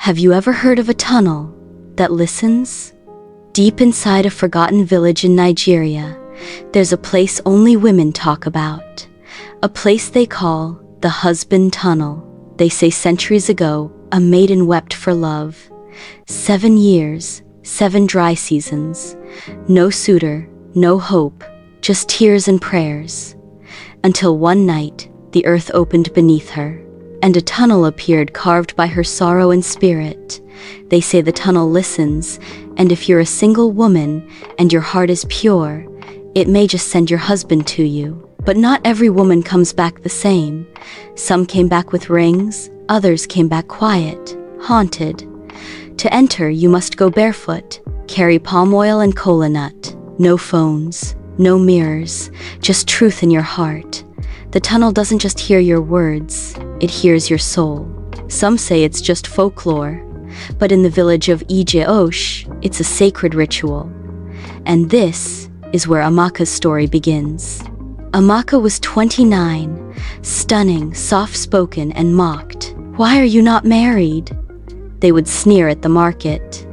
Have you ever heard of a tunnel that listens? Deep inside a forgotten village in Nigeria, there's a place only women talk about. A place they call the husband tunnel. They say centuries ago, a maiden wept for love. 7 years, 7 dry seasons. No suitor, no hope, just tears and prayers. Until one night, the earth opened beneath her, and a tunnel appeared carved by her sorrow and spirit. They say the tunnel listens, and if you're a single woman and your heart is pure, it may just send your husband to you. But not every woman comes back the same. Some came back with rings, others came back quiet, haunted. To enter, you must go barefoot, carry palm oil and cola nut. No phones, no mirrors, just truth in your heart. The tunnel doesn't just hear your words, it hears your soul. Some say it's just folklore, but in the village of Ijeosh, it's a sacred ritual. And this is where Amaka's story begins. Amaka was 29, stunning, soft-spoken, and mocked. "Why are you not married?" They would sneer at the market.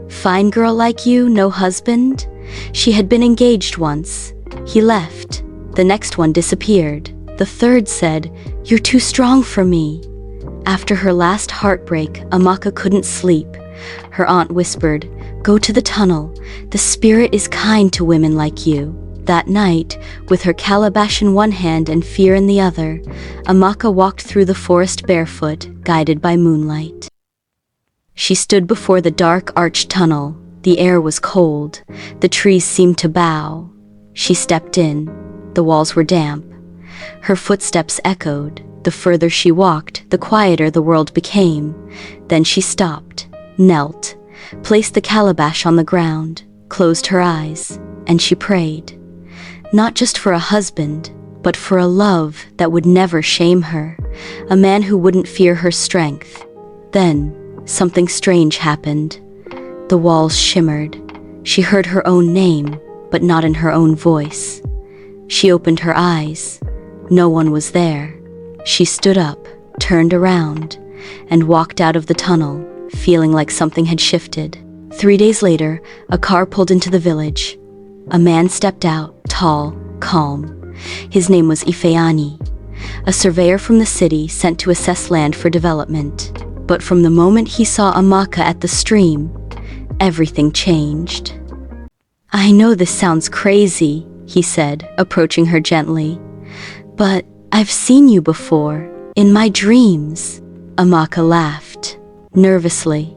"Fine girl like you, no husband?" She had been engaged once. He left. The next one disappeared. The third said, "You're too strong for me." After her last heartbreak, Amaka couldn't sleep. Her aunt whispered, "Go to the tunnel. The spirit is kind to women like you." That night, with her calabash in one hand and fear in the other, Amaka walked through the forest barefoot, guided by moonlight. She stood before the dark arched tunnel. The air was cold. The trees seemed to bow. She stepped in. The walls were damp. Her footsteps echoed. The further she walked, the quieter the world became. Then she stopped, knelt, placed the calabash on the ground, closed her eyes, and she prayed. Not just for a husband, but for a love that would never shame her, a man who wouldn't fear her strength. Then, something strange happened. The walls shimmered. She heard her own name, but not in her own voice. She opened her eyes. No one was there. She stood up, turned around, and walked out of the tunnel, feeling like something had shifted. 3 days later, a car pulled into the village. A man stepped out, tall, calm. His name was Ifeanyi, a surveyor from the city sent to assess land for development. But from the moment he saw Amaka at the stream, everything changed. "I know this sounds crazy," he said, approaching her gently. "But I've seen you before, in my dreams." Amaka laughed, nervously.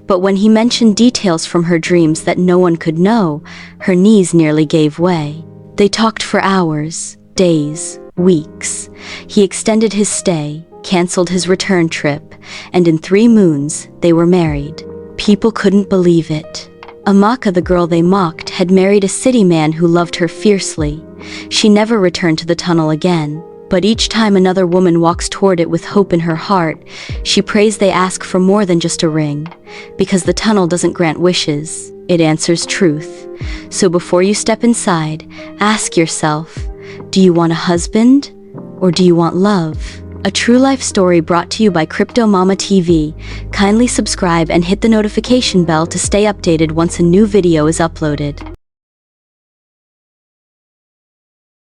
But when he mentioned details from her dreams that no one could know, her knees nearly gave way. They talked for hours, days, weeks. He extended his stay, canceled his return trip, and in 3 moons, they were married. People couldn't believe it. Amaka, the girl they mocked, had married a city man who loved her fiercely. She never returned to the tunnel again. But each time another woman walks toward it with hope in her heart, she prays they ask for more than just a ring. Because the tunnel doesn't grant wishes, it answers truth. So before you step inside, ask yourself, do you want a husband or do you want love? A true life story brought to you by Crypto Mama TV. Kindly subscribe and hit the notification bell to stay updated once a new video is uploaded.